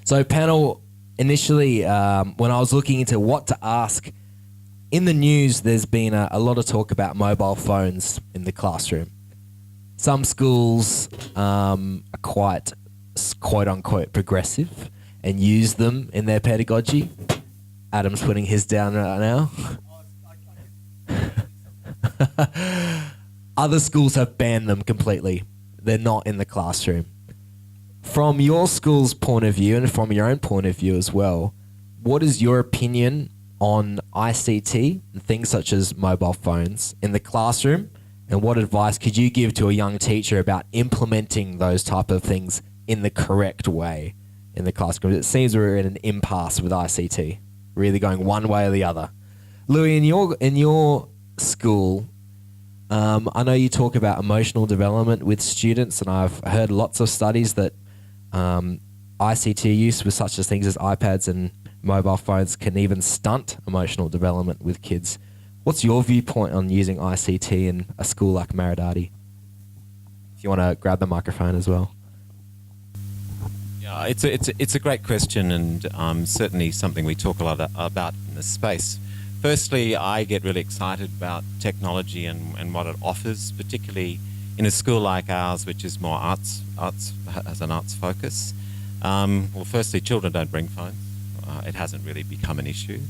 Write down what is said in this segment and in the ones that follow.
So panel, initially, when I was looking into what to ask, in the news, there's been a lot of talk about mobile phones in the classroom. Some schools are quite, quote unquote, progressive and use them in their pedagogy. Adam's putting his down right now. Other schools have banned them completely. They're not in the classroom. From your school's point of view and from your own point of view as well, what is your opinion on ICT and things such as mobile phones in the classroom? And what advice could you give to a young teacher about implementing those type of things in the correct way in the classroom? It seems we're in an impasse with ICT, really going one way or the other. Louis, in your school, I know you talk about emotional development with students, and I've heard lots of studies that ICT use with such as things as iPads and mobile phones can even stunt emotional development with kids. What's your viewpoint on using ICT in a school like Maridati? If you want to grab the microphone as well. Yeah, it's a great question, and certainly something we talk a lot about in this space. Firstly, I get really excited about technology and what it offers, particularly in a school like ours, which is more arts has an arts focus. Well, firstly, children don't bring phones. It hasn't really become an issue.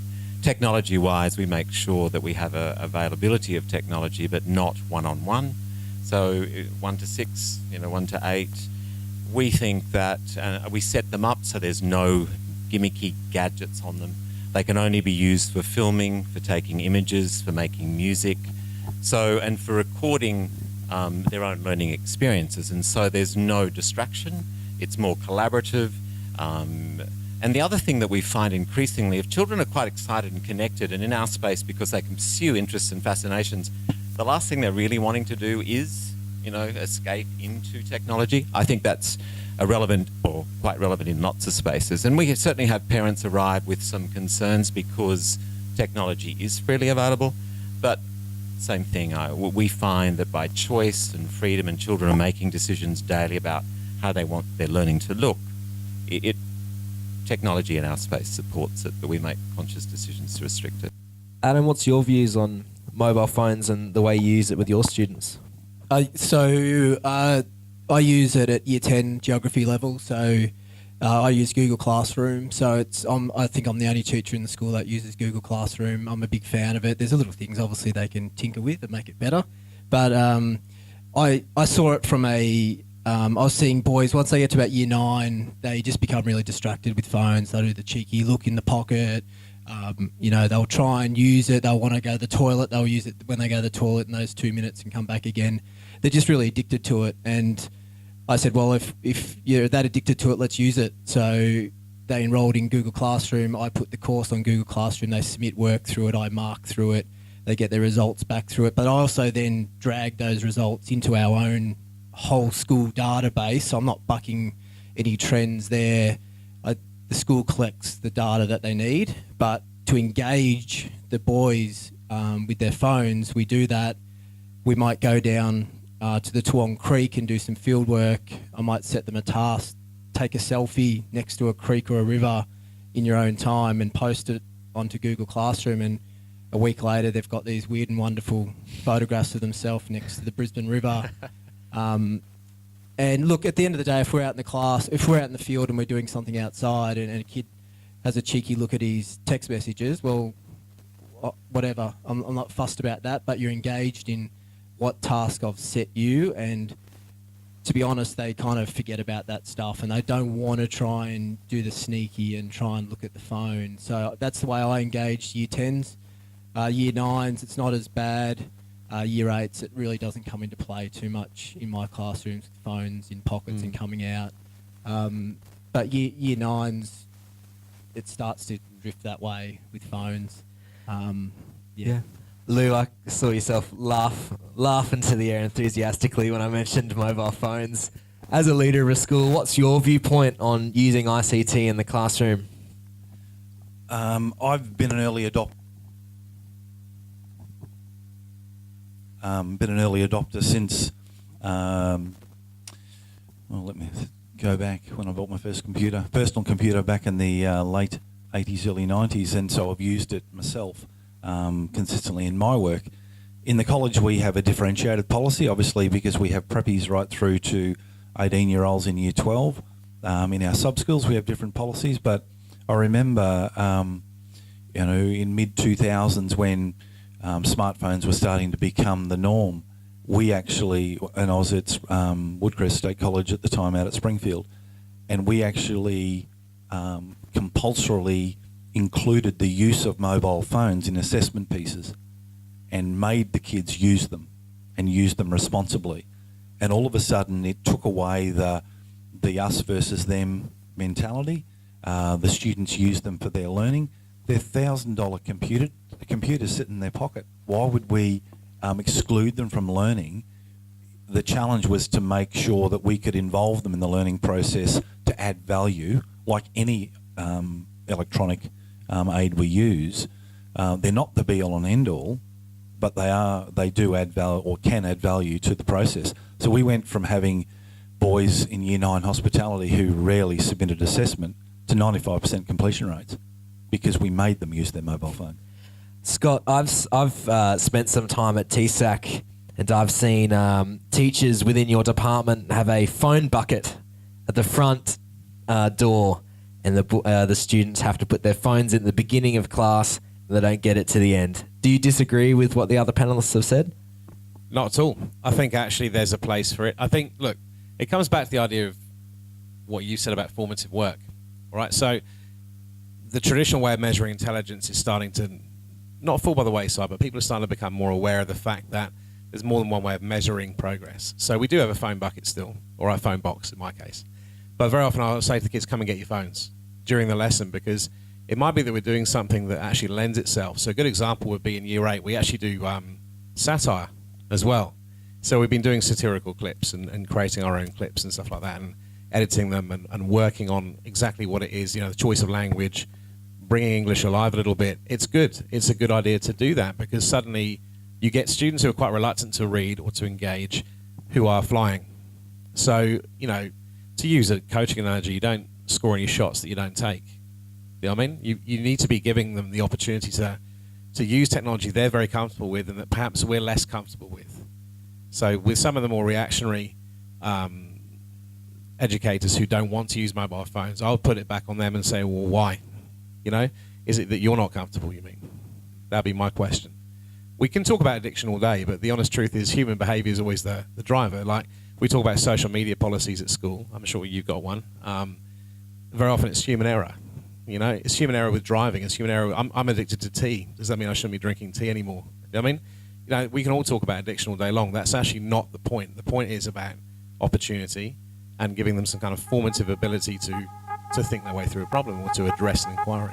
Technology-wise, we make sure that we have a availability of technology, but not one-on-one. So 1 to 6, 1 to 8, we think that we set them up so there's no gimmicky gadgets on them. They can only be used for filming, for taking images, for making music, and for recording their own learning experiences. And so there's no distraction. It's more collaborative. And the other thing that we find increasingly, if children are quite excited and connected and in our space because they can pursue interests and fascinations, the last thing they're really wanting to do is, escape into technology. I think that's irrelevant or quite relevant in lots of spaces. And we certainly have parents arrive with some concerns because technology is freely available. But same thing, we find that by choice and freedom, and children are making decisions daily about how they want their learning to look, technology in our space supports it, but we make conscious decisions to restrict it. Adam, what's your views on mobile phones and the way you use it with your students? I use it at Year 10 geography level, so I use Google Classroom. So I think I'm the only teacher in the school that uses Google Classroom. I'm a big fan of it. There's little things, obviously, they can tinker with and make it better. But I saw it from I was seeing boys, once they get to about Year 9, they just become really distracted with phones. They'll do the cheeky look in the pocket. They'll try and use it. They'll want to go to the toilet. They'll use it when they go to the toilet in those 2 minutes and come back again. They're just really addicted to it. And I said, well, if you're that addicted to it, let's use it. So they enrolled in Google Classroom. I put the course on Google Classroom. They submit work through it. I mark through it. They get their results back through it. But I also then drag those results into our own whole school database. So I'm not bucking any trends there. The school collects the data that they need, but to engage the boys with their phones, we do that. We might go down to the Toowong Creek and do some field work. I might set them a task, take a selfie next to a creek or a river in your own time and post it onto Google Classroom, and a week later they've got these weird and wonderful photographs of themselves next to the Brisbane River. And look, at the end of the day, if we're out in the class, if we're out in the field and we're doing something outside and a kid has a cheeky look at his text messages, well, whatever. I'm not fussed about that, but you're engaged in what task I've set you, and to be honest, they kind of forget about that stuff and they don't want to try and do the sneaky and try and look at the phone. So that's the way I engage Year 10s. Year 9s, it's not as bad. Year 8s, it really doesn't come into play too much in my classrooms with phones in pockets and coming out. But year 9s, it starts to drift that way with phones. Yeah. Lou, I saw yourself laugh into the air enthusiastically when I mentioned mobile phones. As a leader of a school, what's your viewpoint on using ICT in the classroom? I've been an early adopter. Since, go back when I bought my first personal computer back in the late 80s, early 90s, and so I've used it myself consistently in my work. In the college, we have a differentiated policy, obviously, because we have preppies right through to 18-year-olds in Year 12. In our sub-schools, we have different policies, but I remember, in mid-2000s when smartphones were starting to become the norm, we actually, and I was at Woodcrest State College at the time out at Springfield, and we actually compulsorily included the use of mobile phones in assessment pieces and made the kids use them and use them responsibly. And all of a sudden it took away the us versus them mentality. The students use them for their learning. They're $1,000 computers sit in their pocket. Why would we exclude them from learning? The challenge was to make sure that we could involve them in the learning process to add value, like any electronic aid we use. They're not the be-all and end-all, but they do add value, or can add value to the process. So we went from having boys in Year 9 hospitality who rarely submitted assessment to 95% completion rates because we made them use their mobile phone. Scott, I've spent some time at TSAC, and I've seen teachers within your department have a phone bucket at the front door, and the students have to put their phones in the beginning of class, and they don't get it to the end. Do you disagree with what the other panelists have said? Not at all. I think actually there's a place for it. I think, look, it comes back to the idea of what you said about formative work. All right, so the traditional way of measuring intelligence is starting to not fall by the wayside, but people are starting to become more aware of the fact that there's more than one way of measuring progress. So we do have a phone bucket still, or a phone box in my case. But very often I'll say to the kids, come and get your phones during the lesson, because it might be that we're doing something that actually lends itself. So a good example would be in Year 8, we actually do satire as well. So we've been doing satirical clips and creating our own clips and stuff like that, and editing them and working on exactly what it is, the choice of language, bringing English alive a little bit. It's good. It's a good idea to do that, because suddenly you get students who are quite reluctant to read or to engage who are flying. So, to use a coaching analogy, you don't score any shots that you don't take. You know what I mean? You need to be giving them the opportunity to use technology they're very comfortable with and that perhaps we're less comfortable with. So with some of the more reactionary educators who don't want to use mobile phones, I'll put it back on them and say, well, why? Is it that you're not comfortable, you mean? That'd be my question. We can talk about addiction all day, but the honest truth is human behavior is always the driver. Like, we talk about social media policies at school. I'm sure you've got one. Very often it's human error. It's human error with driving. It's human error. I'm addicted to tea. Does that mean I shouldn't be drinking tea anymore? You know what I mean? We can all talk about addiction all day long. That's actually not the point. The point is about opportunity and giving them some kind of formative ability to think their way through a problem or to address an inquiry.